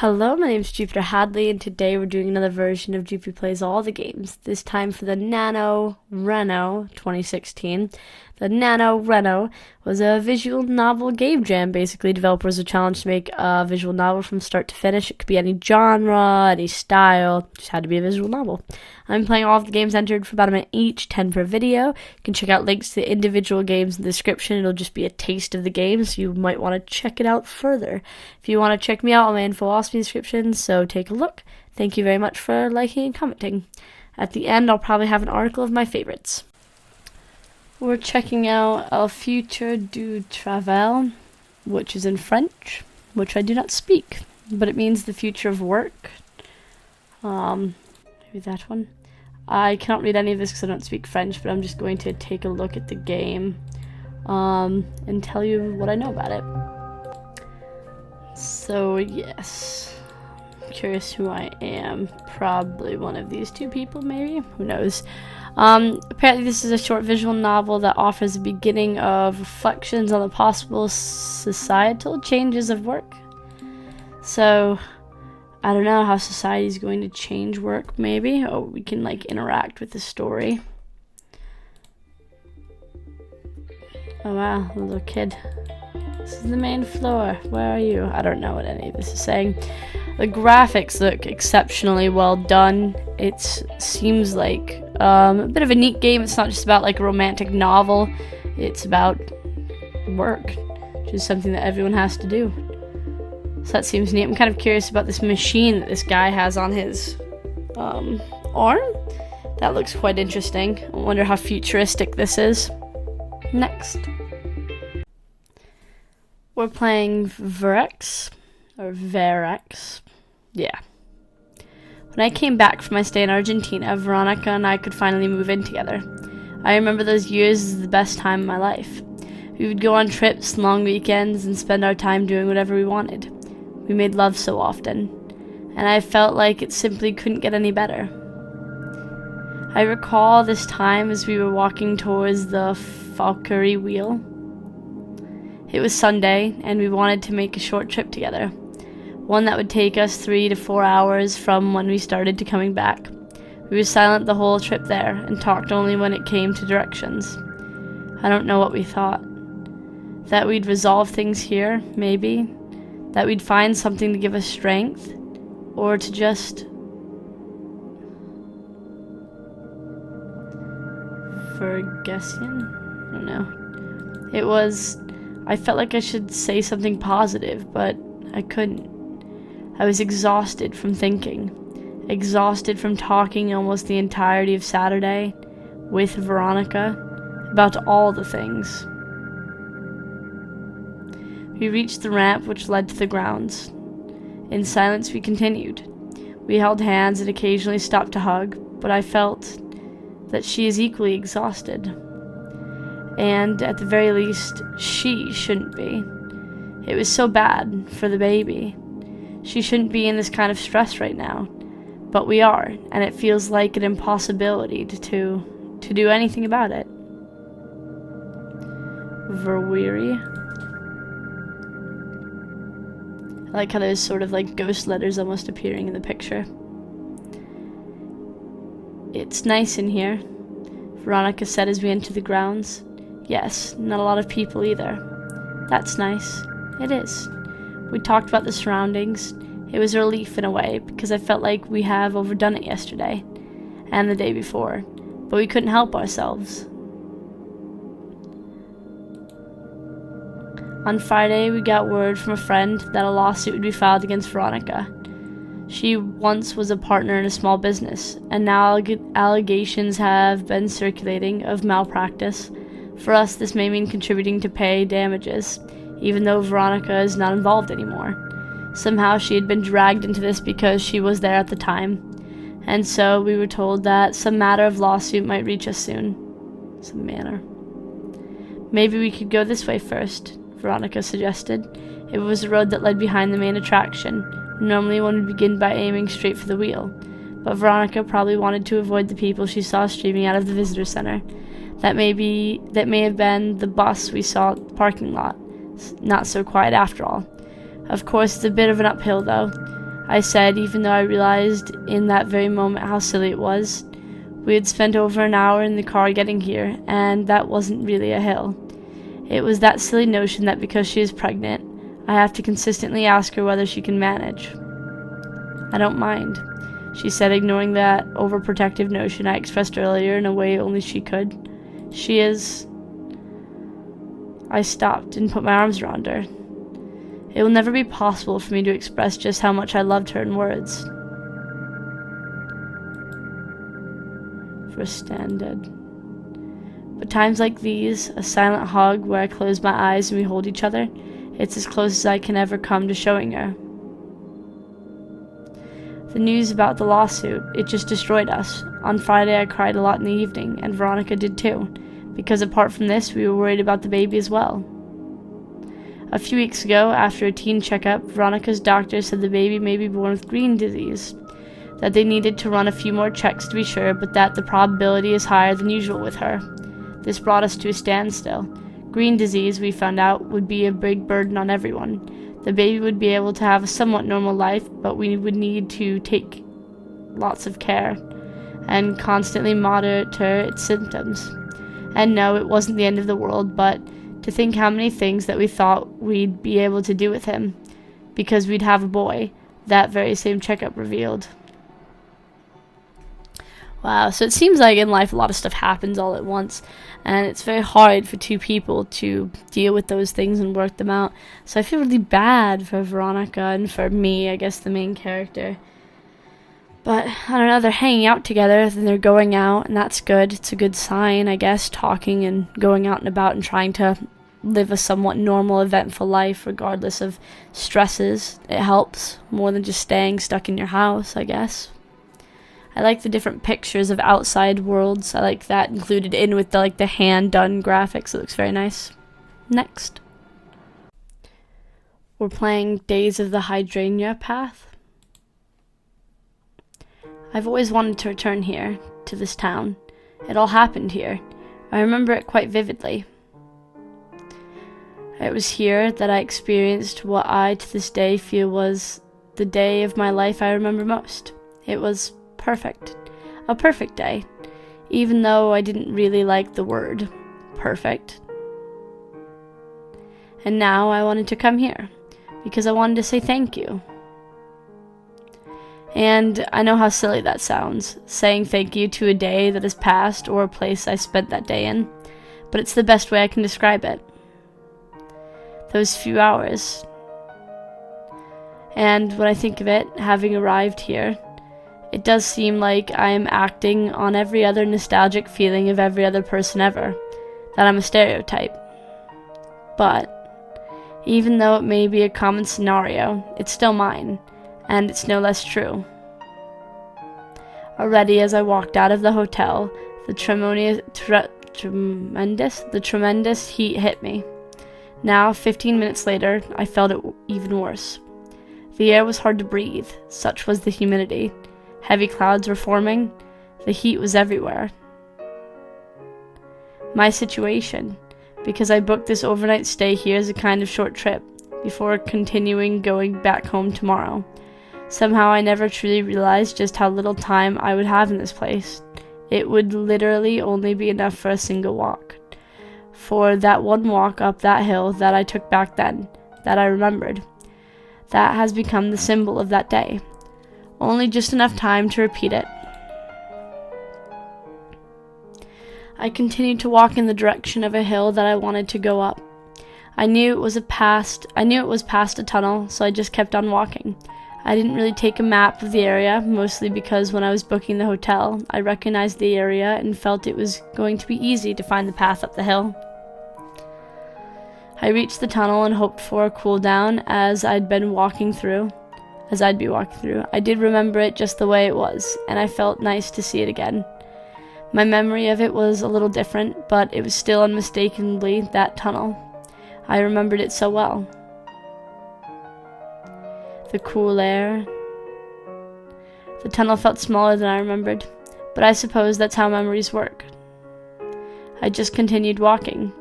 Hello, my name is Jupiter Hadley, and today we're doing another version of Jupi Plays All the Games, this time for the NaNoRenO 2016. The NaNoRenO was a visual novel game jam. Basically, developers were challenged to make a visual novel from start to finish. It could be any genre, any style, just had to be a visual novel. I'm playing all of the games entered for about a minute each, 10 per video. You can check out links to the individual games in the description. It'll just be a taste of the game, so you might want to check it out further. If you want to check me out, my info will also be in the description, so take a look. Thank you very much for liking and commenting. At the end, I'll probably have an article of my favorites. We're checking out Futur Du Travail, which is in French, which I do not speak, but it means the future of work. Maybe that one. I cannot read any of this because I don't speak French, but I'm just going to take a look at the game and tell you what I know about it. So, yes. I'm curious who I am. Probably one of these two people, maybe? Who knows? Apparently this is a short visual novel that offers a beginning of reflections on the possible societal changes of work. So, I don't know how society is going to change work, maybe. Oh, we can, like, interact with the story. Oh, wow, a little kid. This is the main floor. Where are you? I don't know what any of this is saying. The graphics look exceptionally well done. It seems like a bit of a neat game. It's not just about like a romantic novel. It's about work, which is something that everyone has to do. So that seems neat. I'm kind of curious about this machine that this guy has on his arm. That looks quite interesting. I wonder how futuristic this is. Next. We're playing VerX, or VerX. Yeah. When I came back from my stay in Argentina, Veronica and I could finally move in together. I remember those years as the best time of my life. We would go on trips, long weekends, and spend our time doing whatever we wanted. We made love so often, and I felt like it simply couldn't get any better. I recall this time as we were walking towards the Valkyrie wheel. It was Sunday, and we wanted to make a short trip together. One that would take us 3 to 4 hours from when we started to coming back. We were silent the whole trip there, and talked only when it came to directions. I don't know what we thought. That we'd resolve things here, maybe. That we'd find something to give us strength. Or to just... Vergessen? I don't know. It was... I felt like I should say something positive, but I couldn't. I was exhausted from thinking. Exhausted from talking almost the entirety of Saturday with Veronica about all the things. We reached the ramp which led to the grounds. In silence we continued. We held hands and occasionally stopped to hug, but I felt that she is equally exhausted. And, at the very least, she shouldn't be. It was so bad for the baby. She shouldn't be in this kind of stress right now. But we are, and it feels like an impossibility to do anything about it. Verweary. I like how there's sort of like ghost letters almost appearing in the picture. It's nice in here, Veronica said as we entered the grounds. Yes, not a lot of people either. That's nice. It is. We talked about the surroundings. It was a relief in a way, because I felt like we have overdone it yesterday, and the day before, but we couldn't help ourselves. On Friday, we got word from a friend that a lawsuit would be filed against Veronica. She once was a partner in a small business, and now allegations have been circulating of malpractice. For us, this may mean contributing to pay damages, even though Veronica is not involved anymore. Somehow she had been dragged into this because she was there at the time, and so we were told that some matter of lawsuit might reach us soon. Some manner. Maybe we could go this way first, Veronica suggested. It was a road that led behind the main attraction. Normally one would begin by aiming straight for the wheel, but Veronica probably wanted to avoid the people she saw streaming out of the visitor center. That may have been the bus we saw at the parking lot. Not so quiet after all. Of course, it's a bit of an uphill, though. I said, even though I realized in that very moment how silly it was. We had spent over an hour in the car getting here, and that wasn't really a hill. It was that silly notion that because she is pregnant, I have to consistently ask her whether she can manage. I don't mind, she said, ignoring that overprotective notion I expressed earlier in a way only she could. She is... I stopped and put my arms around her. It will never be possible for me to express just how much I loved her in words. Standard. But times like these, a silent hug where I close my eyes and we hold each other, it's as close as I can ever come to showing her. The news about the lawsuit, it just destroyed us. On Friday I cried a lot in the evening, and Veronica did too, because apart from this, we were worried about the baby as well. A few weeks ago, after a teen checkup, Veronica's doctor said the baby may be born with green disease, that they needed to run a few more checks to be sure, but that the probability is higher than usual with her. This brought us to a standstill. Green disease, we found out, would be a big burden on everyone. The baby would be able to have a somewhat normal life, but we would need to take lots of care and constantly monitor its symptoms. And no, it wasn't the end of the world, but to think how many things that we thought we'd be able to do with him, because we'd have a boy, that very same checkup revealed. Wow, so it seems like in life a lot of stuff happens all at once, and it's very hard for two people to deal with those things and work them out. So I feel really bad for Veronica and for me, I guess the main character. But I don't know, they're hanging out together and they're going out, and that's good. It's a good sign, I guess, talking and going out and about and trying to live a somewhat normal, eventful life regardless of stresses. It helps more than just staying stuck in your house, I guess. I like the different pictures of outside worlds. I like that included in with the hand-done graphics. It looks very nice. Next. We're playing Days of the Hydrangea Path. I've always wanted to return here, to this town. It all happened here. I remember it quite vividly. It was here that I experienced what I, to this day, feel was the day of my life I remember most. It was perfect. A perfect day. Even though I didn't really like the word perfect. And now I wanted to come here because I wanted to say thank you. And I know how silly that sounds, saying thank you to a day that has passed or a place I spent that day in, but it's the best way I can describe it. Those few hours. And when I think of it, having arrived here, it does seem like I am acting on every other nostalgic feeling of every other person ever, that I'm a stereotype. But, even though it may be a common scenario, it's still mine, and it's no less true. Already as I walked out of the hotel, the tremendous heat hit me. Now, 15 minutes later, I felt it even worse. The air was hard to breathe, such was the humidity. Heavy clouds were forming. The heat was everywhere. My situation, because I booked this overnight stay here as a kind of short trip, before continuing going back home tomorrow. Somehow I never truly realized just how little time I would have in this place. It would literally only be enough for a single walk. For that one walk up that hill that I took back then, that I remembered. That has become the symbol of that day. Only just enough time to repeat it. I continued to walk in the direction of a hill that I wanted to go up. I knew it was past a tunnel, so I just kept on walking. I didn't really take a map of the area, mostly because when I was booking the hotel, I recognized the area and felt it was going to be easy to find the path up the hill. I reached the tunnel and hoped for a cool down as I'd be walking through. I did remember it just the way it was, and I felt nice to see it again. My memory of it was a little different, but it was still unmistakably that tunnel. I remembered it so well. The cool air. The tunnel felt smaller than I remembered, but I suppose that's how memories work. I just continued walking.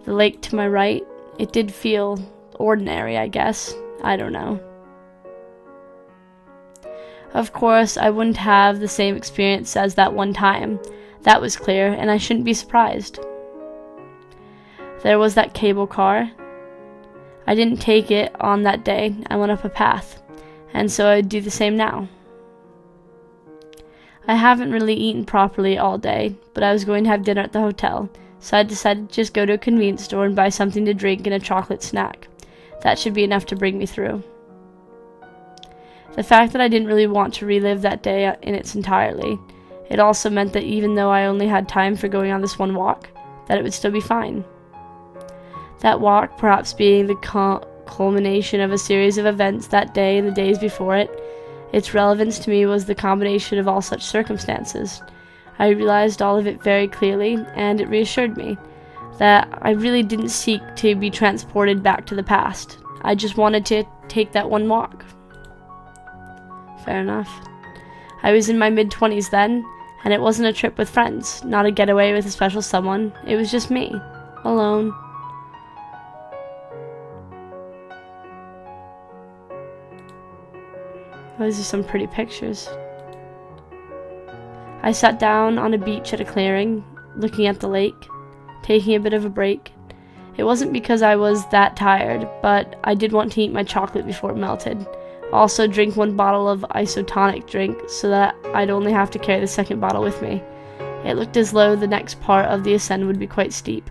The lake to my right, it did feel ordinary, I guess. I don't know. Of course, I wouldn't have the same experience as that one time. That was clear, and I shouldn't be surprised. There was that cable car. I didn't take it on that day. I went up a path, and so I'd do the same now. I haven't really eaten properly all day, but I was going to have dinner at the hotel, so I decided to just go to a convenience store and buy something to drink and a chocolate snack. That should be enough to bring me through. The fact that I didn't really want to relive that day in its entirety, it also meant that even though I only had time for going on this one walk, that it would still be fine. That walk perhaps being the culmination of a series of events that day and the days before it, its relevance to me was the combination of all such circumstances. I realized all of it very clearly, and it reassured me that I really didn't seek to be transported back to the past. I just wanted to take that one walk. Fair enough. I was in my mid-20s then, and it wasn't a trip with friends, not a getaway with a special someone. It was just me, alone. Those are some pretty pictures. I sat down on a beach at a clearing, looking at the lake, taking a bit of a break. It wasn't because I was that tired, but I did want to eat my chocolate before it melted. Also drink one bottle of isotonic drink so that I'd only have to carry the second bottle with me. It looked as though the next part of the ascent would be quite steep.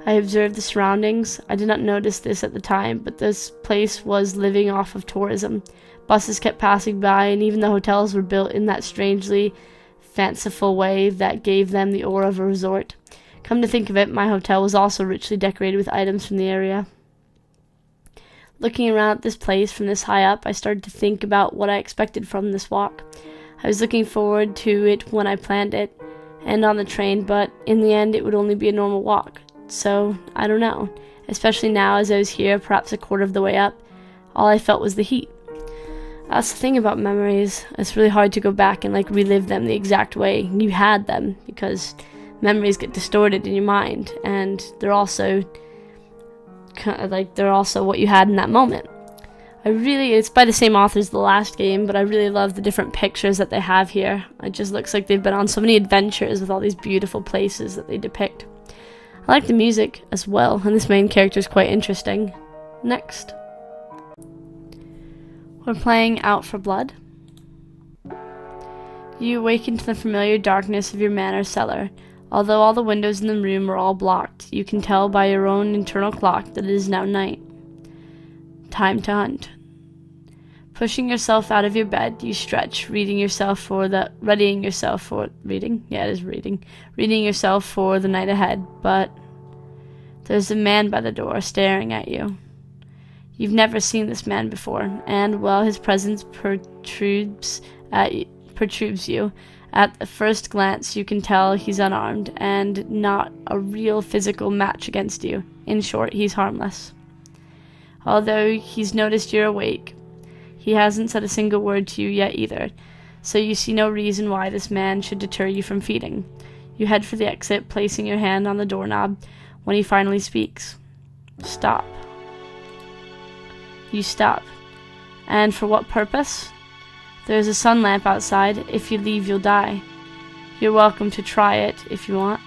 I observed the surroundings. I did not notice this at the time, but this place was living off of tourism. Buses kept passing by, and even the hotels were built in that strangely fanciful way that gave them the aura of a resort. Come to think of it, my hotel was also richly decorated with items from the area. Looking around at this place from this high up, I started to think about what I expected from this walk. I was looking forward to it when I planned it, and on the train, but in the end it would only be a normal walk. So, I don't know. Especially now as I was here, perhaps a quarter of the way up, all I felt was the heat. That's the thing about memories. It's really hard to go back and relive them the exact way you had them, because memories get distorted in your mind, and they're also what you had in that moment. It's by the same author as the last game, but I really love the different pictures that they have here. It just looks like they've been on so many adventures with all these beautiful places that they depict. I like the music as well, and this main character is quite interesting. Next. We're playing Out for Blood. You awaken to the familiar darkness of your manor cellar. Although all the windows in the room are all blocked, you can tell by your own internal clock that it is now night. Time to hunt. Pushing yourself out of your bed, you stretch, reading yourself for the night ahead, but there's a man by the door staring at you. You've never seen this man before, and while his presence protrudes you, at the first glance you can tell he's unarmed and not a real physical match against you. In short, he's harmless. Although he's noticed you're awake, he hasn't said a single word to you yet either, so you see no reason why this man should deter you from feeding. You head for the exit, placing your hand on the doorknob when he finally speaks. Stop. You stop. And for what purpose? There's a sun lamp outside. If you leave, you'll die. You're welcome to try it if you want.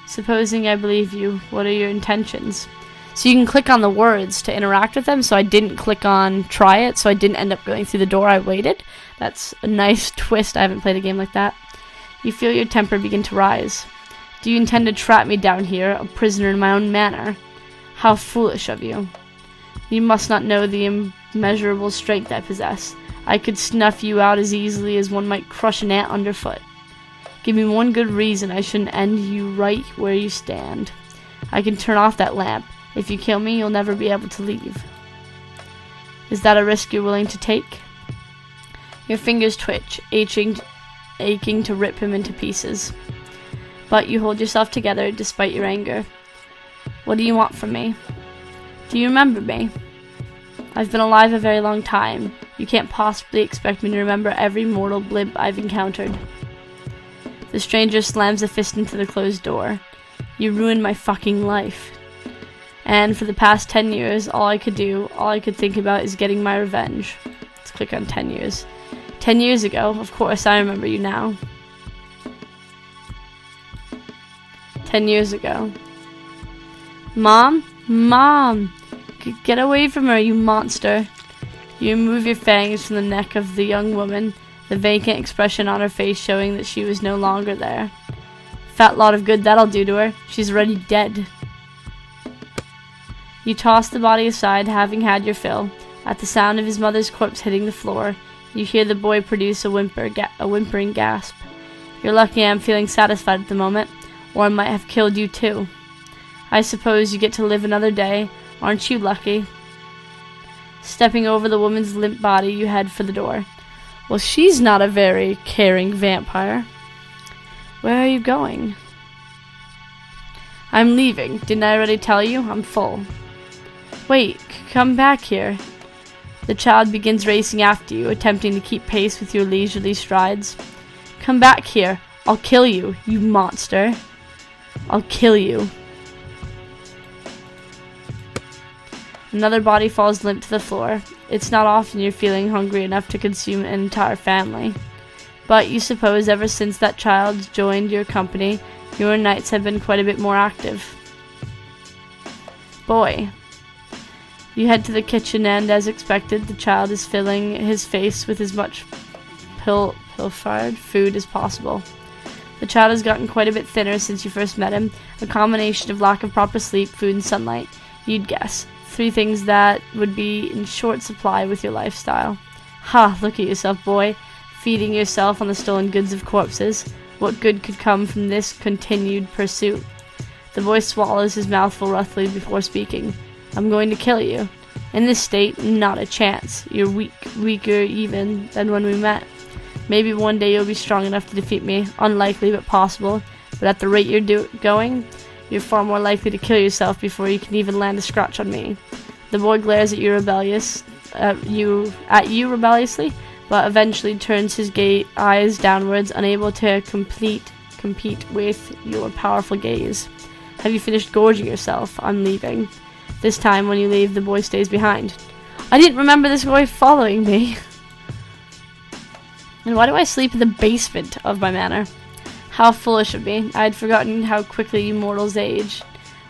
Supposing I believe you, what are your intentions? So you can click on the words to interact with them, so I didn't click on try it, so I didn't end up going through the door. I waited. That's a nice twist. I haven't played a game like that. You feel your temper begin to rise. Do you intend to trap me down here, a prisoner in my own manor? How foolish of you. You must not know the immeasurable strength I possess. I could snuff you out as easily as one might crush an ant underfoot. Give me one good reason I shouldn't end you right where you stand. I can turn off that lamp. If you kill me, you'll never be able to leave. Is that a risk you're willing to take? Your fingers twitch, aching to rip him into pieces. But you hold yourself together despite your anger. What do you want from me? Do you remember me? I've been alive a very long time. You can't possibly expect me to remember every mortal blimp I've encountered. The stranger slams a fist into the closed door. You ruined my fucking life. And for the past 10 years, all I could think about is getting my revenge. Let's click on 10 years. 10 years ago, of course, I remember you now. 10 years ago. Mom? Mom! Get away from her, you monster. You remove your fangs from the neck of the young woman, the vacant expression on her face showing that she was no longer there. Fat lot of good that'll do to her. She's already dead. You toss the body aside, having had your fill. At the sound of his mother's corpse hitting the floor, you hear the boy produce a whimpering gasp. You're lucky I'm feeling satisfied at the moment, or I might have killed you too. I suppose you get to live another day. Aren't you lucky? Stepping over the woman's limp body, you head for the door. Well, she's not a very caring vampire. Where are you going? I'm leaving. Didn't I already tell you? I'm full. Wait, come back here. The child begins racing after you, attempting to keep pace with your leisurely strides. Come back here. I'll kill you, you monster. I'll kill you. Another body falls limp to the floor. It's not often you're feeling hungry enough to consume an entire family. But you suppose ever since that child joined your company, your nights have been quite a bit more active. Boy. You head to the kitchen and, as expected, the child is filling his face with as much pilfered food as possible. The child has gotten quite a bit thinner since you first met him, a combination of lack of proper sleep, food, and sunlight. You'd guess. 3 things that would be in short supply with your lifestyle. Ha, look at yourself, boy. Feeding yourself on the stolen goods of corpses. What good could come from this continued pursuit? The boy swallows his mouthful roughly before speaking. I'm going to kill you. In this state, not a chance. You're weaker even than when we met. Maybe one day you'll be strong enough to defeat me. Unlikely, but possible. But at the rate you're going, you're far more likely to kill yourself before you can even land a scratch on me. The boy glares at you rebelliously, but eventually turns his eyes downwards, unable to compete with your powerful gaze. Have you finished gorging yourself? I'm leaving. This time, when you leave, the boy stays behind. I didn't remember this boy following me. And why do I sleep in the basement of my manor? How foolish of me. I had forgotten how quickly you mortals age.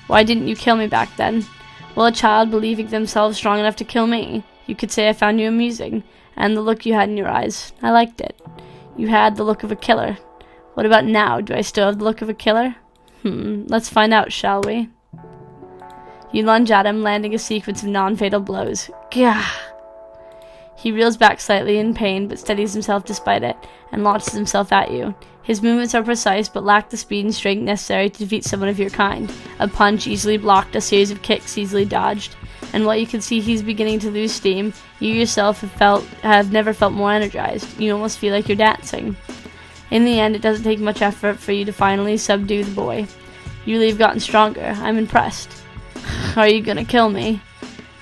Why didn't you kill me back then? Well, a child believing themselves strong enough to kill me. You could say I found you amusing. And the look you had in your eyes. I liked it. You had the look of a killer. What about now? Do I still have the look of a killer? Let's find out, shall we? You lunge at him, landing a sequence of non-fatal blows. Gah! He reels back slightly in pain, but steadies himself despite it, and launches himself at you. His movements are precise, but lack the speed and strength necessary to defeat someone of your kind. A punch easily blocked, a series of kicks easily dodged, and while you can see he's beginning to lose steam, you yourself have never felt more energized. You almost feel like you're dancing. In the end, it doesn't take much effort for you to finally subdue the boy. You really have gotten stronger. I'm impressed. Are you gonna kill me?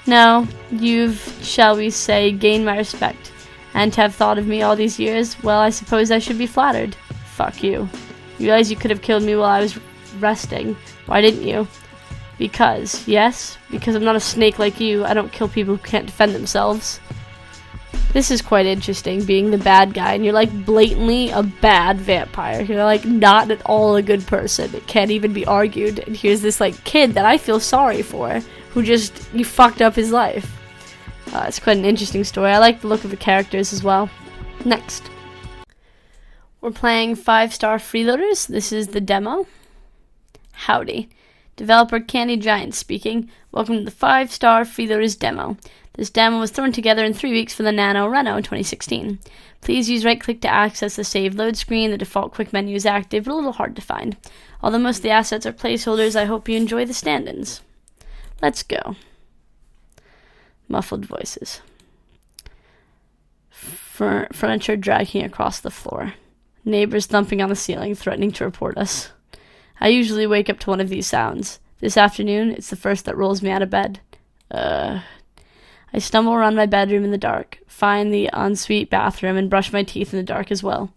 No, you've, shall we say, gained my respect. And to have thought of me all these years, well, I suppose I should be flattered. Fuck you. You realize you could have killed me while I was resting. Why didn't you? Because, yes, because I'm not a snake like you. I don't kill people who can't defend themselves. This is quite interesting, being the bad guy, and you're like blatantly a bad vampire. You're like not at all a good person. It can't even be argued. And here's this like kid that I feel sorry for, who you fucked up his life. It's quite an interesting story. I like the look of the characters as well. Next. We're playing 5-star Freeloaders. This is the demo. Howdy. Developer Candy Giant speaking. Welcome to the 5-star Freeloaders demo. This demo was thrown together in 3 weeks for the NaNoRenO in 2016. Please use right-click to access the save load screen. The default quick menu is active, but a little hard to find. Although most of the assets are placeholders, I hope you enjoy the stand-ins. Let's go. Muffled voices. Furniture dragging across the floor. Neighbors thumping on the ceiling, threatening to report us. I usually wake up to one of these sounds. This afternoon, it's the first that rolls me out of bed. I stumble around my bedroom in the dark, find the ensuite bathroom, and brush my teeth in the dark as well.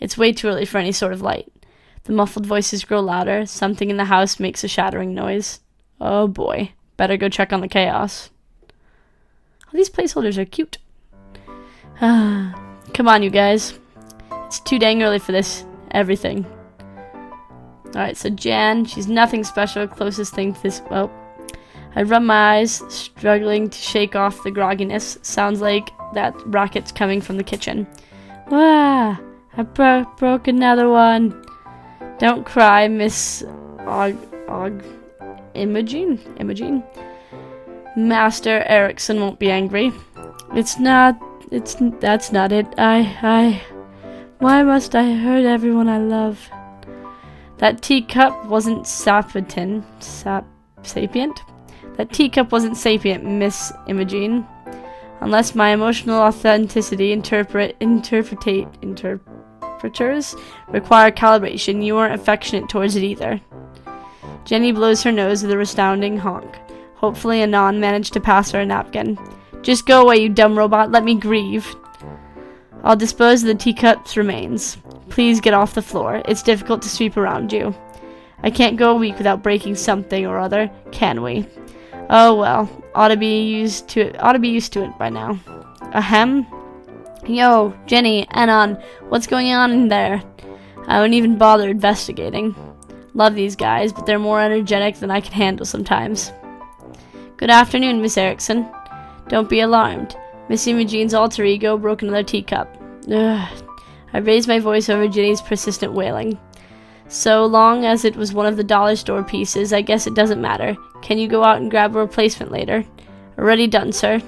It's way too early for any sort of light. The muffled voices grow louder. Something in the house makes a shattering noise. Oh boy. Better go check on the chaos. Oh, these placeholders are cute. Come on, you guys. It's too dang early for this. Everything. Alright, so Jan, she's nothing special. Closest thing to this. Well, I rub my eyes, struggling to shake off the grogginess. Sounds like that rocket's coming from the kitchen. Wah! I broke another one. Don't cry, Miss Imogene. Master Erickson won't be angry. That's not it. Why must I hurt everyone I love? That teacup wasn't sapient. That teacup wasn't sapient, Miss Imogene. Unless my emotional authenticity interpreters require calibration, you weren't affectionate towards it either. Jenny blows her nose with a resounding honk. Hopefully Anon managed to pass her a napkin. Just go away, you dumb robot. Let me grieve. I'll dispose of the teacup's remains. Please get off the floor. It's difficult to sweep around you. I can't go a week without breaking something or other, can we? Oh well, ought to be used to it by now. Ahem. Yo, Jenny, Anon, what's going on in there? I won't even bother investigating. Love these guys, but they're more energetic than I can handle sometimes. Good afternoon, Miss Erickson. Don't be alarmed. Miss Imogene's alter ego broke another teacup. Ugh. I raised my voice over Jenny's persistent wailing. So long as it was one of the dollar store pieces, I guess it doesn't matter. Can you go out and grab a replacement later? Already done, sir.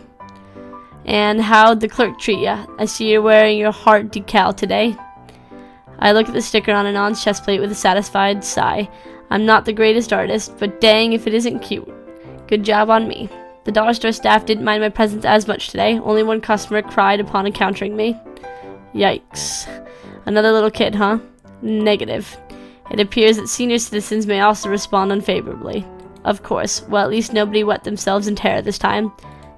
And how'd the clerk treat ya? I see you're wearing your heart decal today. I look at the sticker on Anon's chest plate with a satisfied sigh. I'm not the greatest artist, but dang if it isn't cute. Good job on me. The dollar store staff didn't mind my presence as much today. Only one customer cried upon encountering me. Yikes. Another little kid, huh? Negative. It appears that senior citizens may also respond unfavorably. Of course. Well, at least nobody wet themselves in terror this time.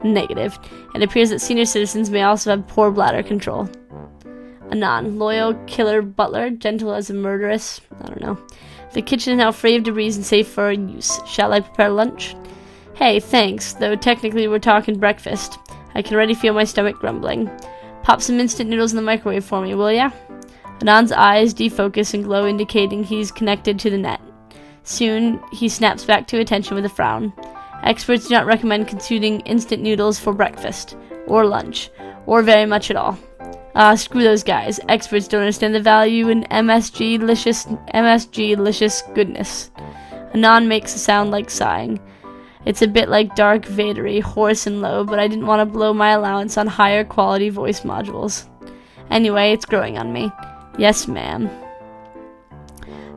Negative. It appears that senior citizens may also have poor bladder control. Anon. Loyal killer butler. Gentle as a murderess. I don't know. The kitchen is now free of debris and safe for use. Shall I prepare lunch? Hey, thanks. Though technically we're talking breakfast. I can already feel my stomach grumbling. Pop some instant noodles in the microwave for me, will ya? Anon's eyes defocus and glow, indicating he's connected to the net. Soon, he snaps back to attention with a frown. Experts do not recommend consuming instant noodles for breakfast, or lunch, or very much at all. Screw those guys. Experts don't understand the value in MSG-licious goodness. Anon makes a sound like sighing. It's a bit like Dark Vadery, hoarse and low, but I didn't want to blow my allowance on higher quality voice modules. Anyway, it's growing on me. Yes, ma'am.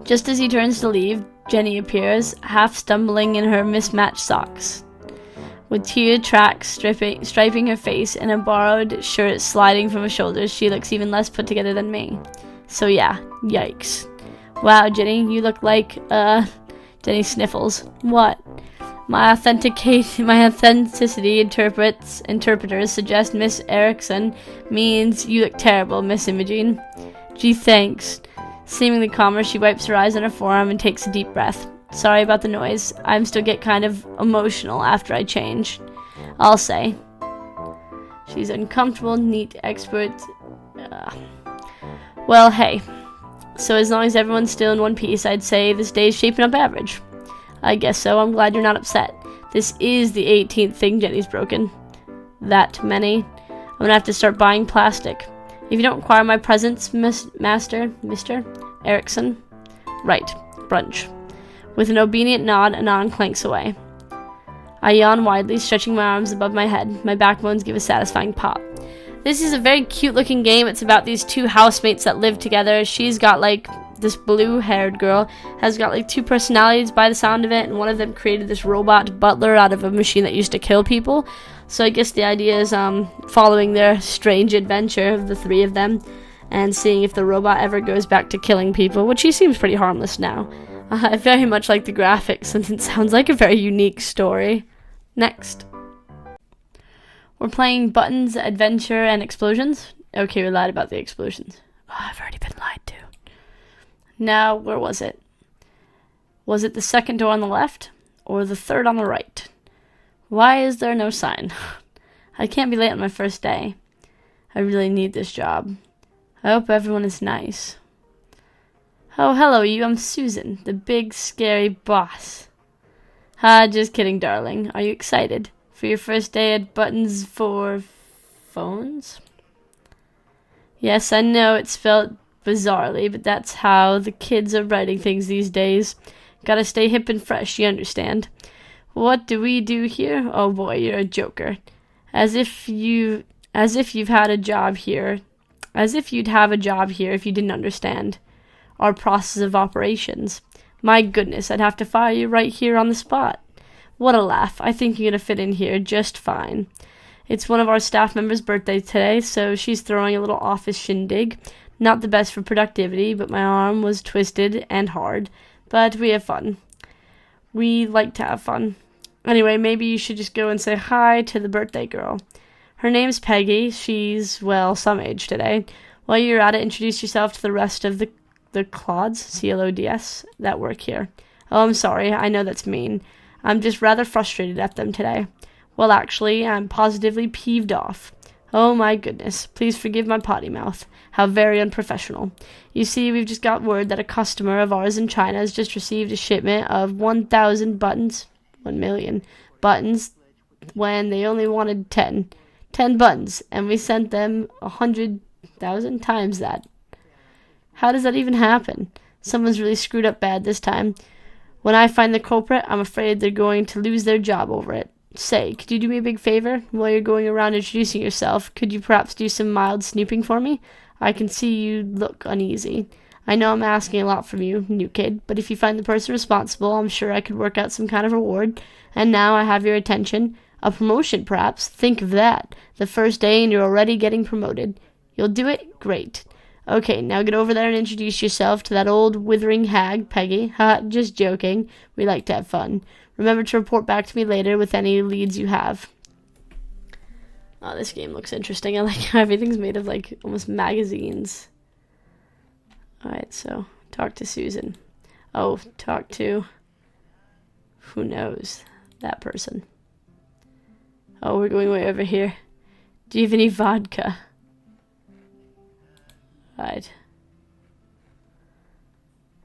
Just as he turns to leave, Jenny appears, half stumbling in her mismatched socks. With tear tracks striping her face and a borrowed shirt sliding from her shoulders, she looks even less put together than me. So yeah, yikes. Wow, Jenny, you look like, Jenny sniffles. What? My authenticity interpreters suggest Miss Erickson means you look terrible, Miss Imogene. Gee, thanks. Seemingly calmer, she wipes her eyes on her forearm and takes a deep breath. Sorry about the noise. I still get kind of emotional after I change. I'll say. She's uncomfortable, neat, expert. Well, hey. So as long as everyone's still in one piece, I'd say this day's shaping up average. I guess so. I'm glad you're not upset. This is the 18th thing Jenny's broken. That many. I'm gonna have to start buying plastic. If you don't require my presence, Mr. Erickson. Right. Brunch. With an obedient nod, Anon clanks away. I yawn widely, stretching my arms above my head. My backbones give a satisfying pop. This is a very cute-looking game. It's about these two housemates that live together. She's got, like, this blue-haired girl has got, like, two personalities by the sound of it, and one of them created this robot butler out of a machine that used to kill people. So I guess the idea is following their strange adventure of the three of them and seeing if the robot ever goes back to killing people, which he seems pretty harmless now. I very much like the graphics, and it sounds like a very unique story. Next. We're playing Buttons, Adventure, and Explosions. Okay, we lied about the explosions. Oh, I've already been lied to. Now, where was it? Was it the second door on the left, or the third on the right? Why is there no sign? I can't be late on my first day. I really need this job. I hope everyone is nice. Oh, hello you. I'm Susan, the big, scary boss. Just kidding, darling. Are you excited for your first day at Buttons for Phones? Yes, I know it's spelled bizarrely, but that's how the kids are writing things these days. Gotta stay hip and fresh, you understand. What do we do here? Oh boy, you're a joker. As if you'd have a job here if you didn't understand our process of operations. My goodness, I'd have to fire you right here on the spot. What a laugh. I think you're gonna fit in here just fine. It's one of our staff members' birthdays today, so she's throwing a little office shindig. Not the best for productivity, but my arm was twisted and hard. But we have fun. We like to have fun. Anyway, maybe you should just go and say hi to the birthday girl. Her name's Peggy. She's, well, some age today. While you're at it, introduce yourself to the rest of the Clods, C-L-O-D-S, that work here. Oh, I'm sorry. I know that's mean. I'm just rather frustrated at them today. Well, actually, I'm positively peeved off. Oh, my goodness. Please forgive my potty mouth. How very unprofessional. You see, we've just got word that a customer of ours in China has just received a shipment of 1,000 buttons, 1 million buttons, when they only wanted 10 buttons, and we sent them 100,000 times that. How does that even happen? Someone's really screwed up bad this time. When I find the culprit, I'm afraid they're going to lose their job over it. Say, could you do me a big favor? While you're going around introducing yourself, could you perhaps do some mild snooping for me? I can see you look uneasy. I know I'm asking a lot from you, new kid, but if you find the person responsible, I'm sure I could work out some kind of reward. And now I have your attention. A promotion, perhaps. Think of that. The first day and you're already getting promoted. You'll do it? Great. Okay, now get over there and introduce yourself to that old withering hag, Peggy. Ha, just joking. We like to have fun. Remember to report back to me later with any leads you have. Oh, this game looks interesting. I like how everything's made of, like, almost magazines. Alright, so, talk to Susan. Oh, talk to... who knows? That person. Oh, we're going way over here. Do you have any vodka? Right.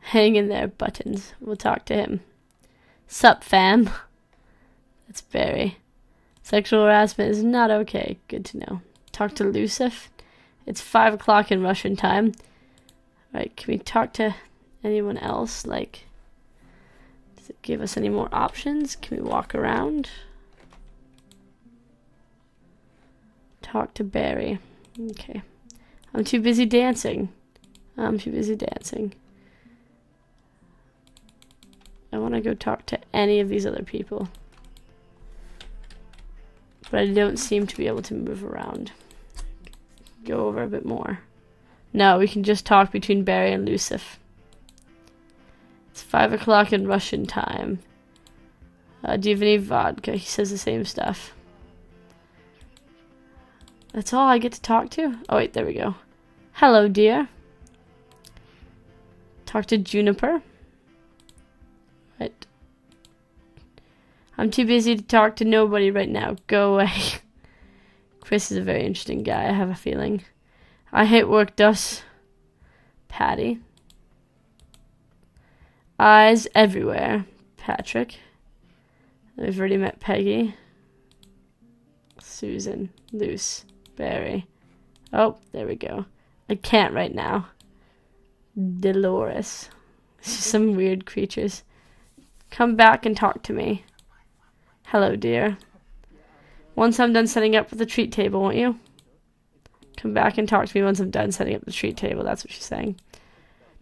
Hang in there, Buttons. We'll talk to him. Sup, fam? That's Barry. Sexual harassment is not okay. Good to know. Talk to Lucif. It's 5 o'clock in Russian time. Right, can we talk to anyone else? Like, does it give us any more options? Can we walk around? Talk to Barry. Okay. I'm too busy dancing. I want to go talk to any of these other people. But I don't seem to be able to move around. Go over a bit more. No, we can just talk between Barry and Lucif. It's 5 o'clock in Russian time. Do you have any vodka? He says the same stuff. That's all I get to talk to? Oh, wait, there we go. Hello, dear. Talk to Juniper. Right. I'm too busy to talk to nobody right now. Go away. Chris is a very interesting guy, I have a feeling. I hate work, Dus. Patty. Eyes everywhere. Patrick. We've already met Peggy. Susan. Luce. Barry. Oh, there we go. I can't right now. Dolores. Some weird creatures. Come back and talk to me. Hello, dear. Once I'm done setting up for the treat table, won't you? Come back and talk to me once I'm done setting up the treat table. That's what she's saying.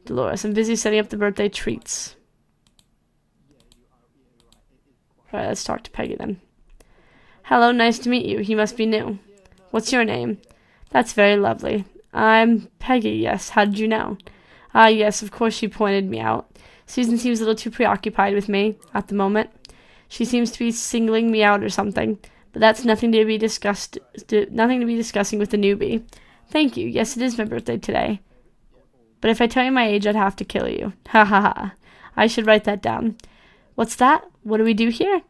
Dolores, I'm busy setting up the birthday treats. Alright, let's talk to Peggy then. Hello, nice to meet you. He must be new. What's your name? That's very lovely. I'm Peggy, yes. How did you know? Yes, of course she pointed me out. Susan seems a little too preoccupied with me at the moment. She seems to be singling me out or something. But that's nothing to be discussing with the newbie. Thank you. Yes, it is my birthday today. But if I tell you my age, I'd have to kill you. Ha ha ha. I should write that down. What's that? What do we do here?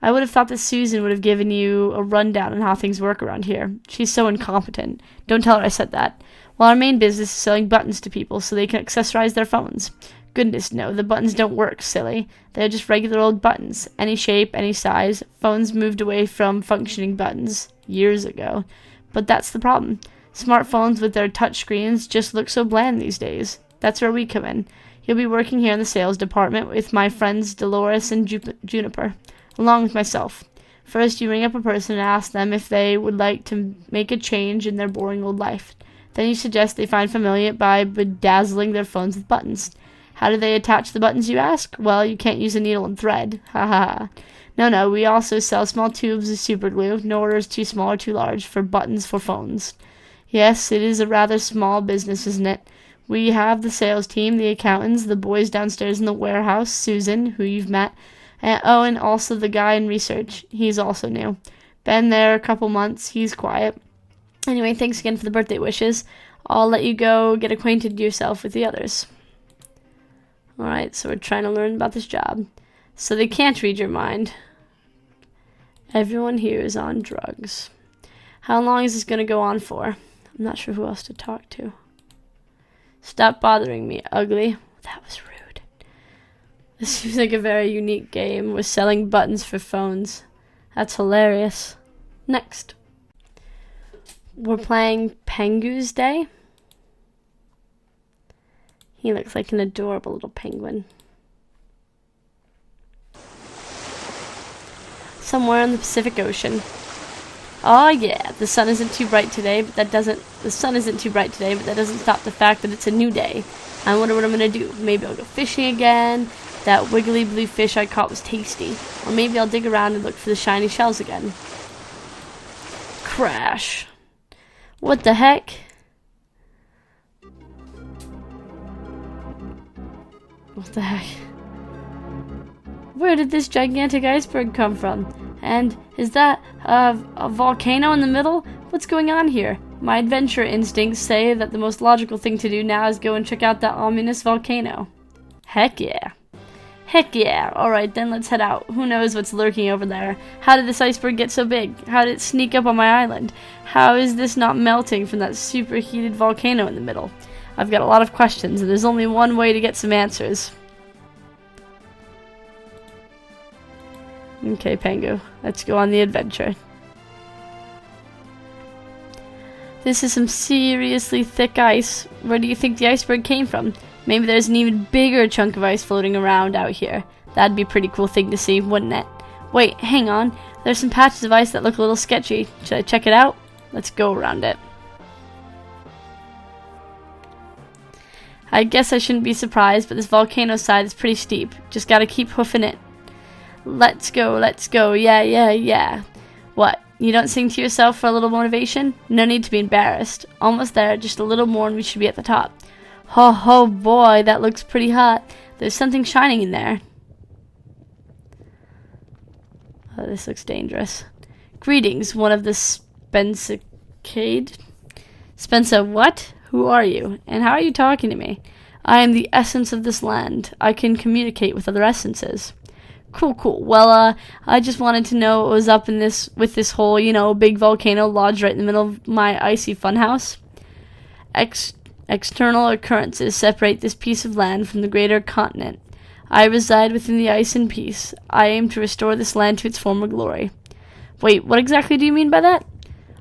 I would have thought that Susan would have given you a rundown on how things work around here. She's so incompetent. Don't tell her I said that. Well, our main business is selling buttons to people so they can accessorize their phones. Goodness, no, the buttons don't work, silly. They're just regular old buttons. Any shape, any size. Phones moved away from functioning buttons years ago. But that's the problem. Smartphones with their touchscreens just look so bland these days. That's where we come in. You'll be working here in the sales department with my friends Dolores and Juniper, along with myself. First, you ring up a person and ask them if they would like to make a change in their boring old life. Then you suggest they find familiar by bedazzling their phones with buttons. How do they attach the buttons, you ask? Well, you can't use a needle and thread. Ha ha ha. No, we also sell small tubes of superglue. No order is too small or too large for buttons for phones. Yes, it is a rather small business, isn't it? We have the sales team, the accountants, the boys downstairs in the warehouse, Susan, who you've met, and also the guy in research. He's also new. Been there a couple months. He's quiet. Anyway, thanks again for the birthday wishes. I'll let you go get acquainted yourself with the others. Alright, so we're trying to learn about this job. So they can't read your mind. Everyone here is on drugs. How long is this going to go on for? I'm not sure who else to talk to. Stop bothering me, ugly. That was rude. This seems like a very unique game with selling buttons for phones. That's hilarious. Next. We're playing Pengu's Day. He looks like an adorable little penguin. Somewhere in the Pacific Ocean. Oh yeah, the sun isn't too bright today, but that doesn't stop the fact that it's a new day. I wonder what I'm gonna do. Maybe I'll go fishing again. That wiggly blue fish I caught was tasty. Or maybe I'll dig around and look for the shiny shells again. Crash. What the heck? What the heck? Where did this gigantic iceberg come from? And is that a volcano in the middle? What's going on here? My adventure instincts say that the most logical thing to do now is go and check out that ominous volcano. Heck yeah. Heck yeah. Alright, then let's head out. Who knows what's lurking over there? How did this iceberg get so big? How did it sneak up on my island? How is this not melting from that superheated volcano in the middle? I've got a lot of questions, and there's only one way to get some answers. Okay, Pengo, let's go on the adventure. This is some seriously thick ice. Where do you think the iceberg came from? Maybe there's an even bigger chunk of ice floating around out here. That'd be a pretty cool thing to see, wouldn't it? Wait, hang on. There's some patches of ice that look a little sketchy. Should I check it out? Let's go around it. I guess I shouldn't be surprised, but this volcano side is pretty steep. Just gotta keep hoofing it. Let's go, yeah. What, you don't sing to yourself for a little motivation? No need to be embarrassed. Almost there, just a little more and we should be at the top. Oh boy, that looks pretty hot. There's something shining in there. Oh, this looks dangerous. Greetings, one of the Spencicade? Spencer, what? Who are you? And how are you talking to me? I am the essence of this land. I can communicate with other essences. Cool. Well, I just wanted to know what was up in this with this whole, big volcano lodged right in the middle of my icy funhouse. External occurrences separate this piece of land from the greater continent. I reside within the ice and peace. I aim to restore this land to its former glory. Wait, what exactly do you mean by that?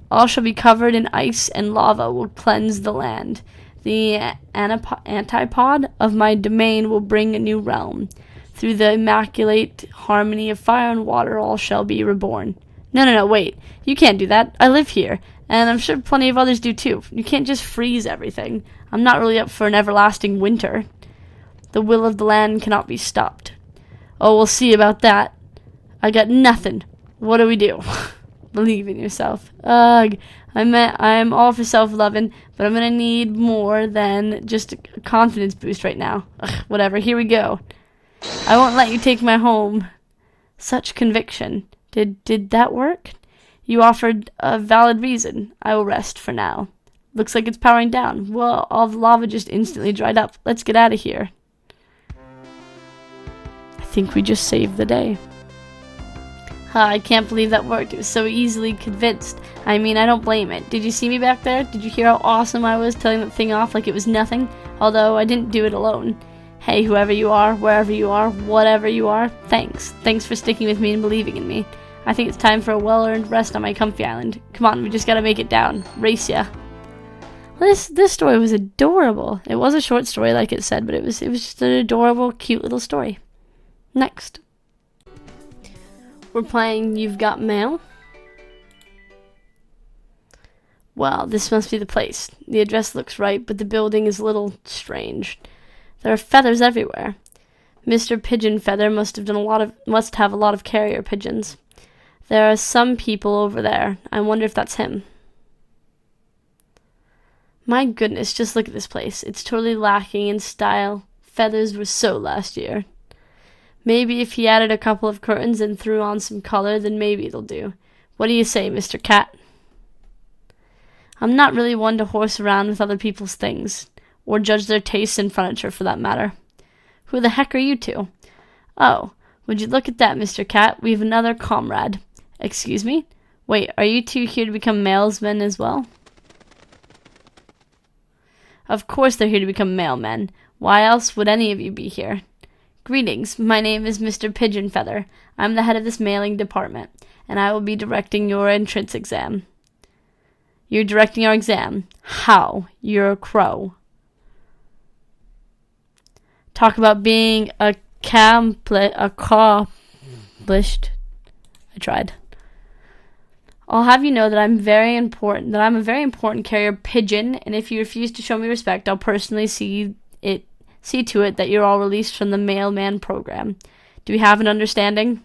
All shall be covered in ice, and lava will cleanse the land. The antipod of my domain will bring a new realm. Through the immaculate harmony of fire and water, all shall be reborn. No, wait. You can't do that. I live here, and I'm sure plenty of others do too. You can't just freeze everything. I'm not really up for an everlasting winter. The will of the land cannot be stopped. Oh, we'll see about that. I got nothing. What do we do? Believe in yourself. Ugh. I'm all for self-loving, but I'm gonna need more than just a confidence boost right now. Ugh, whatever. Here we go. I won't let you take my home. Such conviction. Did that work? You offered a valid reason. I will rest for now. Looks like it's powering down. Well, all the lava just instantly dried up. Let's get out of here. I think we just saved the day. I can't believe that worked. It was so easily convinced. I mean, I don't blame it. Did you see me back there? Did you hear how awesome I was telling that thing off like it was nothing? Although I didn't do it alone. Hey, whoever you are, wherever you are, whatever you are, thanks. Thanks for sticking with me and believing in me. I think it's time for a well-earned rest on my comfy island. Come on, we just gotta make it down. Race ya. Well, this story was adorable. It was a short story, like it said, but it was just an adorable, cute little story. Next. We're playing You've Got Mail. Well, this must be the place. The address looks right, but the building is a little strange. There are feathers everywhere. Mr. Pigeon Feather must have a lot of carrier pigeons. There are some people over there. I wonder if that's him. My goodness, just look at this place. It's totally lacking in style. Feathers were so last year. Maybe if he added a couple of curtains and threw on some color, then maybe it'll do. What do you say, Mr. Cat? I'm not really one to horse around with other people's things, or judge their tastes in furniture for that matter. Who the heck are you two? Oh, would you look at that, Mr. Cat? We have another comrade. Excuse me? Wait, are you two here to become mailsmen as well? Of course they're here to become mailmen. Why else would any of you be here? Greetings, my name is Mr. Pigeon Feather. I'm the head of this mailing department, and I will be directing your entrance exam. You're directing our exam? How? You're a crow. Talk about being accomplished. I tried. I'll have you know that I'm a very important carrier pigeon, and if you refuse to show me respect, I'll personally see to it that you're all released from the mailman program. Do we have an understanding?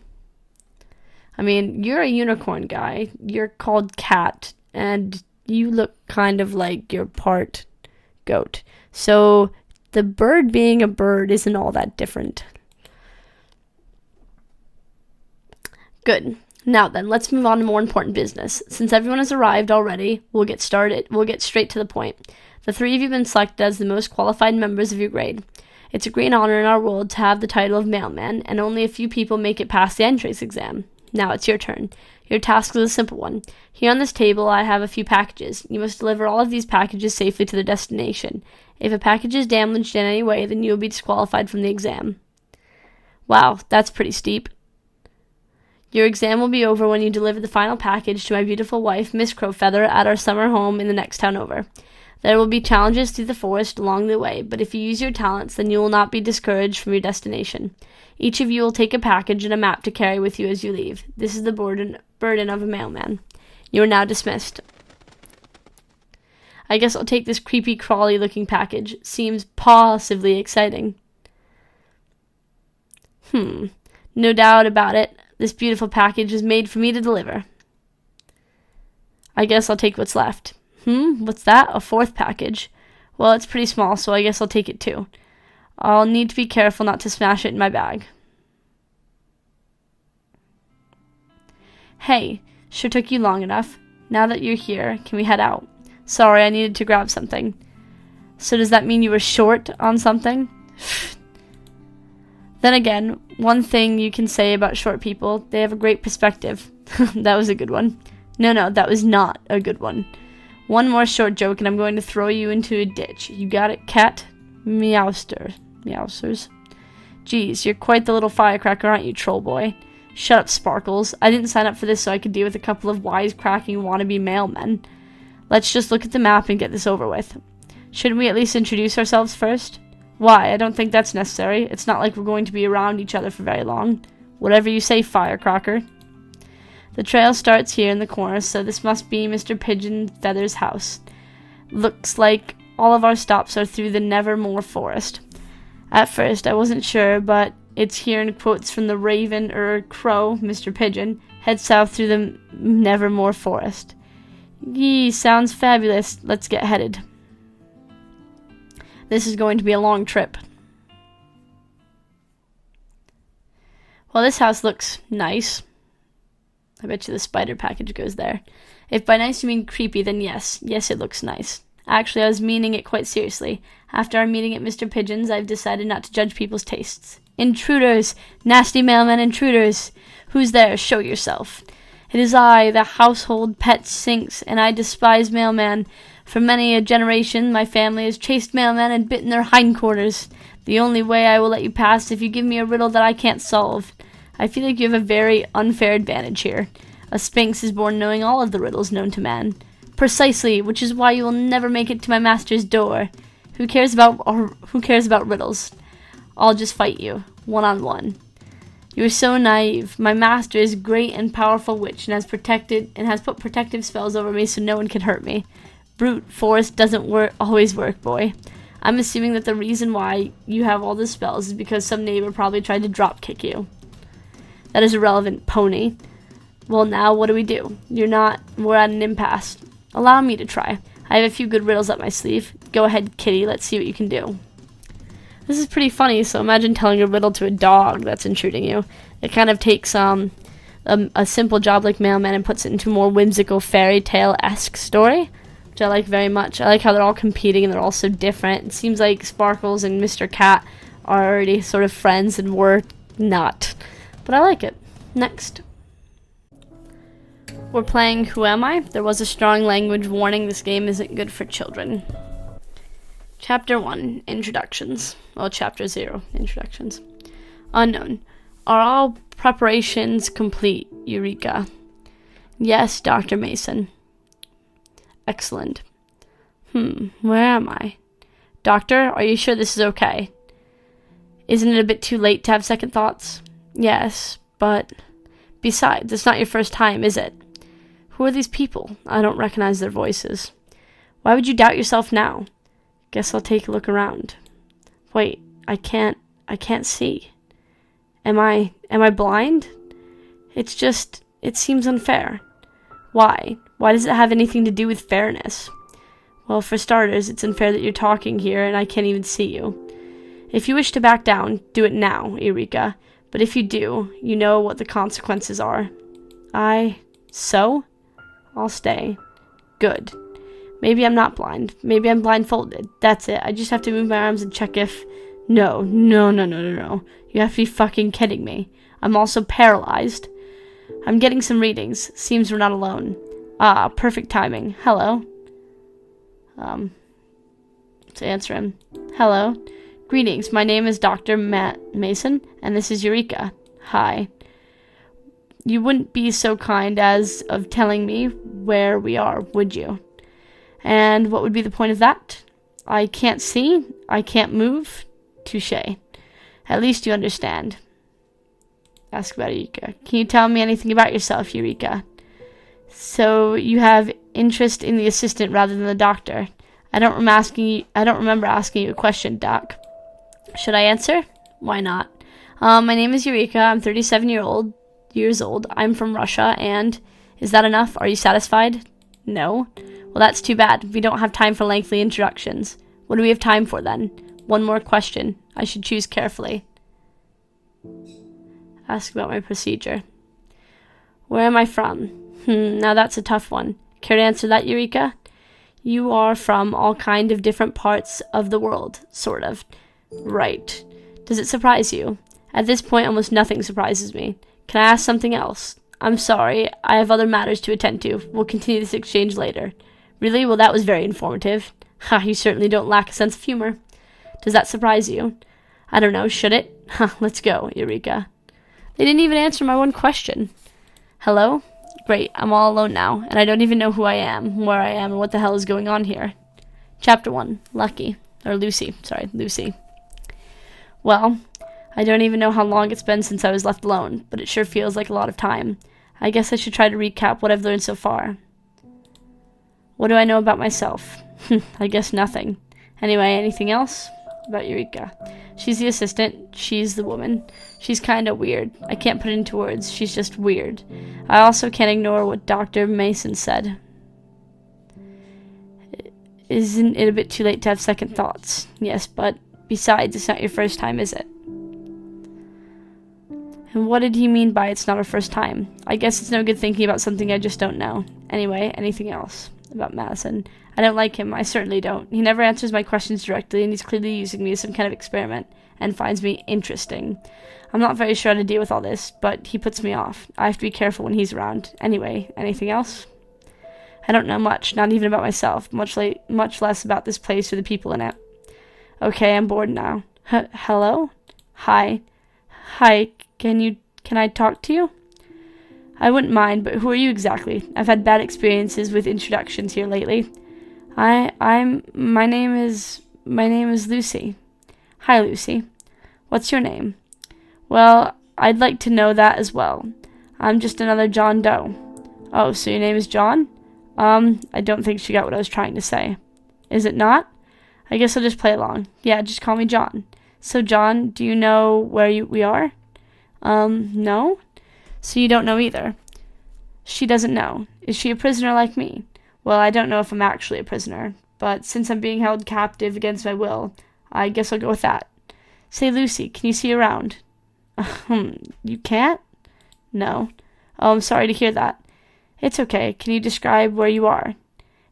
I mean, you're a unicorn guy. You're called Cat, and you look kind of like you're part goat. So the bird being a bird isn't all that different. Good. Now then, let's move on to more important business. Since everyone has arrived already, we'll get started. We'll get straight to the point. The three of you have been selected as the most qualified members of your grade. It's a great honor in our world to have the title of mailman, and only a few people make it past the entrance exam. Now it's your turn. Your task is a simple one. Here on this table, I have a few packages. You must deliver all of these packages safely to their destination. If a package is damaged in any way, then you will be disqualified from the exam. Wow, that's pretty steep. Your exam will be over when you deliver the final package to my beautiful wife, Miss Crowfeather, at our summer home in the next town over. There will be challenges through the forest along the way, but if you use your talents, then you will not be discouraged from your destination. Each of you will take a package and a map to carry with you as you leave. This is the burden of a mailman. You are now dismissed. I guess I'll take this creepy, crawly-looking package. Seems possibly exciting. No doubt about it. This beautiful package is made for me to deliver. I guess I'll take what's left. What's that? A fourth package? Well, it's pretty small, so I guess I'll take it too. I'll need to be careful not to smash it in my bag. Hey, sure took you long enough. Now that you're here, can we head out? Sorry, I needed to grab something. So does that mean you were short on something? Then again, one thing you can say about short people, they have a great perspective. That was a good one. No, that was not a good one. One more short joke and I'm going to throw you into a ditch. You got it, cat? Meowsters. Geez, you're quite the little firecracker, aren't you, troll boy? Shut up, Sparkles. I didn't sign up for this so I could deal with a couple of wisecracking wannabe mailmen. Let's just look at the map and get this over with. Shouldn't we at least introduce ourselves first? Why? I don't think that's necessary. It's not like we're going to be around each other for very long. Whatever you say, firecracker. The trail starts here in the corner, so this must be Mr. Pigeon Feather's house. Looks like all of our stops are through the Nevermore Forest. At first, I wasn't sure, but it's here in quotes from the raven crow, Mr. Pigeon. Head south through the Nevermore Forest. Yee, sounds fabulous. Let's get headed. This is going to be a long trip. Well, this house looks nice. I bet you the spider package goes there. If by nice you mean creepy, then yes. Yes, it looks nice. Actually, I was meaning it quite seriously. After our meeting at Mr. Pigeon's, I've decided not to judge people's tastes. Intruders! Nasty mailman intruders! Who's there? Show yourself. It is I, the household pet Sphinx, and I despise mailman. For many a generation my family has chased mailmen and bitten their hindquarters. The only way I will let you pass is if you give me a riddle that I can't solve. I feel like you have a very unfair advantage here. A Sphinx is born knowing all of the riddles known to man. Precisely, which is why you will never make it to my master's door. Who cares about riddles? I'll just fight you, one-on-one. You are so naive. My master is a great and powerful witch and has put protective spells over me so no one can hurt me. Brute force doesn't always work, boy. I'm assuming that the reason why you have all the spells is because some neighbor probably tried to drop kick you. That is irrelevant, pony. Well, now what do we do? We're at an impasse. Allow me to try. I have a few good riddles up my sleeve. Go ahead, kitty, let's see what you can do. This is pretty funny, so imagine telling a riddle to a dog that's intruding you. It kind of takes a simple job like mailman and puts it into a more whimsical fairy tale-esque story, which I like very much. I like how they're all competing and they're all so different. It seems like Sparkles and Mr. Cat are already sort of friends and we're not. But I like it. Next. We're playing Who Am I? There was a strong language warning. This game isn't good for children. Chapter 1, Introductions. Well, Chapter 0, Introductions. Unknown. Are all preparations complete, Eureka? Yes, Dr. Mason. Excellent. Where am I? Doctor, are you sure this is okay? Isn't it a bit too late to have second thoughts? Yes, but... Besides, it's not your first time, is it? Who are these people? I don't recognize their voices. Why would you doubt yourself now? Guess I'll take a look around. Wait, I can't see. Am I blind? It seems unfair. Why? Why does it have anything to do with fairness? Well, for starters, it's unfair that you're talking here and I can't even see you. If you wish to back down, do it now, Eureka. But if you do, you know what the consequences are. So? I'll stay. Good. Maybe I'm not blind. Maybe I'm blindfolded. That's it. I just have to move my arms and check if... No. You have to be fucking kidding me. I'm also paralyzed. I'm getting some readings. Seems we're not alone. Ah, perfect timing. Hello. To answer him. Hello. Greetings. My name is Dr. Mason, and this is Eureka. Hi. You wouldn't be so kind as of telling me where we are, would you? And what would be the point of that? I can't see. I can't move. Touché. At least you understand. Ask about Eureka. Can you tell me anything about yourself, Eureka? So you have interest in the assistant rather than the doctor. I don't remember asking you a question, Doc. Should I answer? Why not? My name is Eureka. I'm 37 years old. I'm from Russia, and is that enough? Are you satisfied? No. Well, that's too bad. We don't have time for lengthy introductions. What do we have time for, then? One more question. I should choose carefully. Ask about my procedure. Where am I from? Now that's a tough one. Care to answer that, Eureka? You are from all kind of different parts of the world, sort of. Right. Does it surprise you? At this point, almost nothing surprises me. Can I ask something else? I'm sorry. I have other matters to attend to. We'll continue this exchange later. Really? Well, that was very informative. Ha, you certainly don't lack a sense of humor. Does that surprise you? I don't know. Should it? Let's go, Eureka. They didn't even answer my one question. Hello? Great. I'm all alone now, and I don't even know who I am, where I am, or what the hell is going on here. Chapter 1. Lucky. Or Lucy. Sorry, Lucy. Well, I don't even know how long it's been since I was left alone, but it sure feels like a lot of time. I guess I should try to recap what I've learned so far. What do I know about myself? I guess nothing. Anyway, anything else? About Eureka. She's the assistant. She's the woman. She's kinda weird. I can't put it into words. She's just weird. I also can't ignore what Dr. Mason said. Isn't it a bit too late to have second thoughts? Yes, but besides, it's not your first time, is it? And what did he mean by it's not our first time? I guess it's no good thinking about something I just don't know. Anyway, anything else? About Madison. I don't like him. I certainly don't. He never answers my questions directly, and he's clearly using me as some kind of experiment and finds me interesting. I'm not very sure how to deal with all this, but he puts me off. I have to be careful when he's around. Anyway, anything else? I don't know much, not even about myself, much less about this place or the people in it. Okay, I'm bored now. Hello? Hi. Hi, can I talk to you? I wouldn't mind, but who are you exactly? I've had bad experiences with introductions here lately. My name is Lucy. Hi, Lucy. What's your name? Well, I'd like to know that as well. I'm just another John Doe. Oh, so your name is John? I don't think she got what I was trying to say. Is it not? I guess I'll just play along. Yeah, just call me John. So, John, do you know where we are? No? So you don't know either. She doesn't know. Is she a prisoner like me? Well, I don't know if I'm actually a prisoner, but since I'm being held captive against my will, I guess I'll go with that. Say, Lucy, can you see around? You can't? No. Oh, I'm sorry to hear that. It's okay. Can you describe where you are?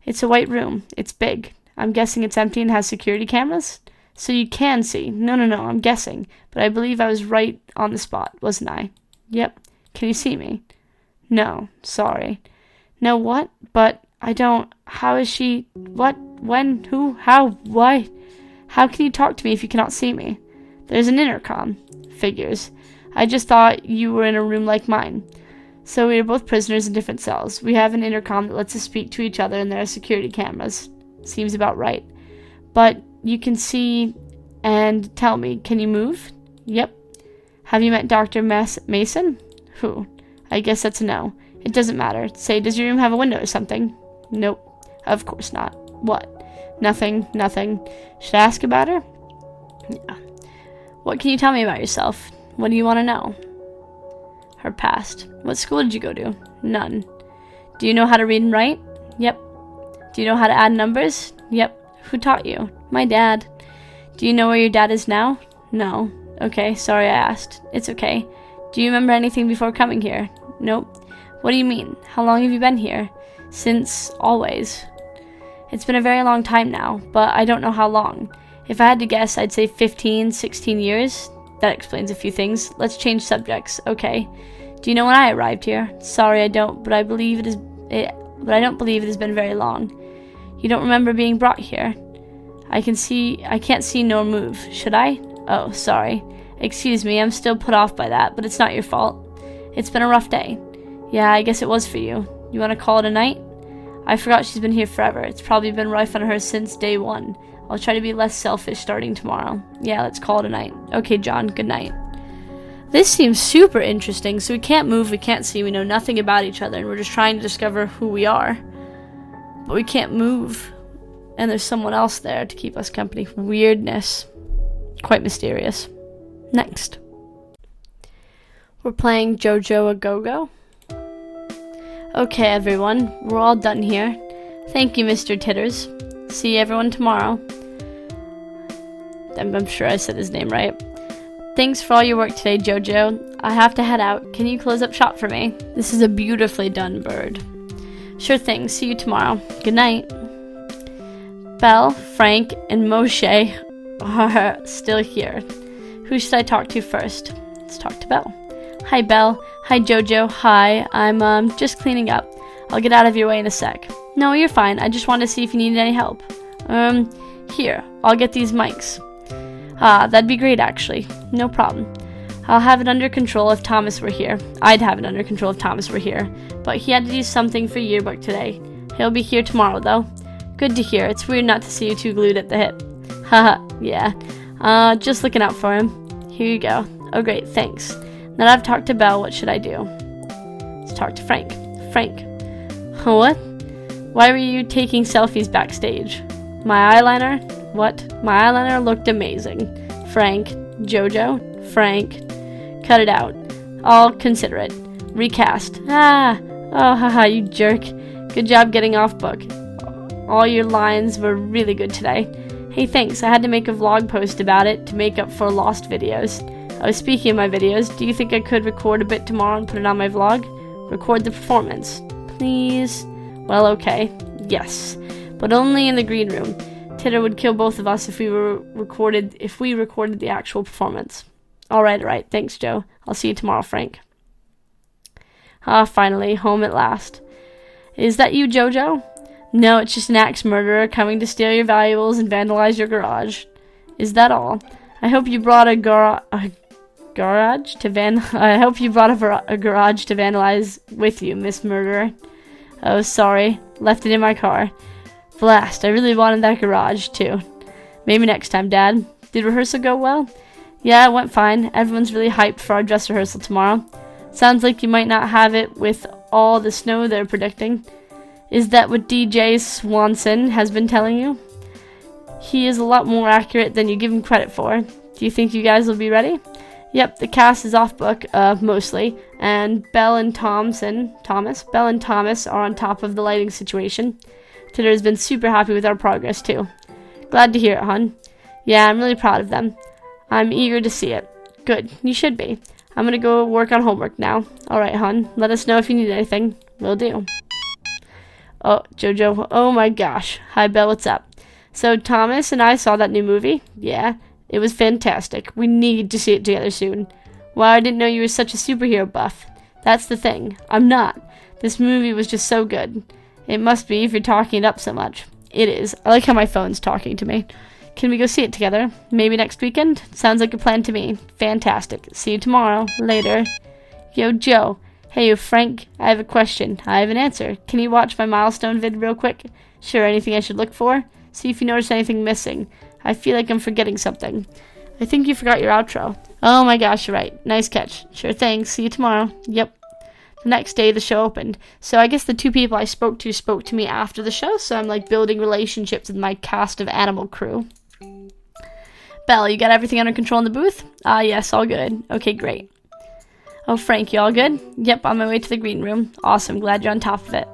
It's a white room. It's big. I'm guessing it's empty and has security cameras? So you can see. No, I'm guessing. But I believe I was right on the spot, wasn't I? Yep. Can you see me? No. Sorry. No, what? But I don't. How is she? What? When? Who? How? Why? How can you talk to me if you cannot see me? There's an intercom. Figures. I just thought you were in a room like mine. So we are both prisoners in different cells. We have an intercom that lets us speak to each other, and there are security cameras. Seems about right. But you can see and tell me, can you move? Yep. Have you met Dr. Mason? Who? I guess that's a no. It doesn't matter. Say, does your room have a window or something? Nope. Of course not. What? Nothing. Should I ask about her? Yeah. What can you tell me about yourself? What do you want to know? Her past. What school did you go to? None. Do you know how to read and write? Yep. Do you know how to add numbers? Yep. Who taught you? My dad. Do you know where your dad is now? No. Okay, sorry I asked. It's okay. Do you remember anything before coming here? Nope. What do you mean? How long have you been here? Since always. It's been a very long time now, but I don't know how long. If I had to guess, I'd say 15, 16 years. That explains a few things. Let's change subjects. Okay. Do you know when I arrived here? Sorry, I don't, but I don't believe it has been very long. You don't remember being brought here? I can't see nor move. Should I? Oh, sorry. Excuse me, I'm still put off by that, but it's not your fault. It's been a rough day. Yeah, I guess it was for you. You want to call it a night? I forgot she's been here forever. It's probably been rough on her since day one. I'll try to be less selfish starting tomorrow. Yeah, let's call it a night. Okay, John, good night. This seems super interesting. So we can't move, we can't see, we know nothing about each other, and we're just trying to discover who we are. But we can't move. And there's someone else there to keep us company. Weirdness. Quite mysterious. Next. We're playing Jojo-a-GoGo. Okay, everyone. We're all done here. Thank you, Mr. Titters. See everyone tomorrow. I'm sure I said his name right. Thanks for all your work today, Jojo. I have to head out. Can you close up shop for me? This is a beautifully done bird. Sure thing. See you tomorrow. Good night. Belle, Frank, and Moshe are still here. Who should I talk to first? Let's talk to Belle. Hi, Belle. Hi, Jojo. Hi. I'm just cleaning up. I'll get out of your way in a sec. No, you're fine. I just wanted to see if you needed any help. Here. I'll get these mics. That'd be great, actually. No problem. I'll have it under control if Thomas were here. I'd have it under control if Thomas were here. But he had to do something for yearbook today. He'll be here tomorrow, though. Good to hear. It's weird not to see you two glued at the hip. Haha, yeah. Just looking out for him. Here you go. Oh, great, thanks. Now that I've talked to Belle, what should I do? Let's talk to Frank. Frank. What? Why were you taking selfies backstage? My eyeliner? What? My eyeliner looked amazing. Frank. Jojo. Frank. Cut it out. I'll consider it. Recast. Oh, haha, you jerk. Good job getting off book. All your lines were really good today. Hey, thanks. I had to make a vlog post about it to make up for lost videos. Speaking of my videos, do you think I could record a bit tomorrow and put it on my vlog? Record the performance. Please? Well, okay. Yes, but only in the green room. Titter would kill both of us if we recorded the actual performance. All right. Thanks, Joe. I'll see you tomorrow, Frank. Finally, home at last. Is that you, Jojo? No, it's just an axe murderer coming to steal your valuables and vandalize your garage. Is that all? I hope you brought a garage to vandalize with you, Miss Murderer. Oh, sorry. Left it in my car. Blast, I really wanted that garage, too. Maybe next time, Dad. Did rehearsal go well? Yeah, it went fine. Everyone's really hyped for our dress rehearsal tomorrow. Sounds like you might not have it with all the snow they're predicting. Is that what DJ Swanson has been telling you? He is a lot more accurate than you give him credit for. Do you think you guys will be ready? Yep, the cast is off book, mostly, and Belle and Thomas are on top of the lighting situation. Titter has been super happy with our progress, too. Glad to hear it, hon. Yeah, I'm really proud of them. I'm eager to see it. Good, you should be. I'm gonna go work on homework now. Alright, hon, let us know if you need anything. Will do. Oh, Jojo, oh my gosh. Hi, Belle, what's up? So, Thomas and I saw that new movie? Yeah, it was fantastic. We need to see it together soon. Wow, I didn't know you were such a superhero buff. That's the thing. I'm not. This movie was just so good. It must be if you're talking it up so much. It is. I like how my phone's talking to me. Can we go see it together? Maybe next weekend? Sounds like a plan to me. Fantastic. See you tomorrow. Later. Yo, Joe. Hey, Frank. I have a question. I have an answer. Can you watch my milestone vid real quick? Sure, anything I should look for? See if you notice anything missing. I feel like I'm forgetting something. I think you forgot your outro. Oh my gosh, you're right. Nice catch. Sure thing. See you tomorrow. Yep. The next day, the show opened. So I guess the two people I spoke to me after the show, so I'm like building relationships with my cast of animal crew. Belle, you got everything under control in the booth? Yes, all good. Okay, great. Oh, Frank, you all good? Yep, on my way to the green room. Awesome, glad you're on top of it.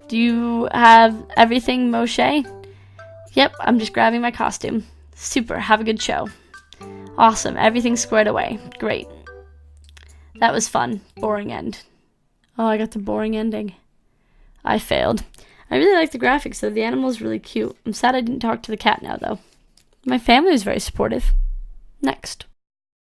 Do you have everything, Moshe? Yep, I'm just grabbing my costume. Super, have a good show. Awesome, everything's squared away. Great. That was fun. Boring end. Oh, I got the boring ending. I failed. I really like the graphics, though. The animal's really cute. I'm sad I didn't talk to the cat now, though. My family was very supportive. Next.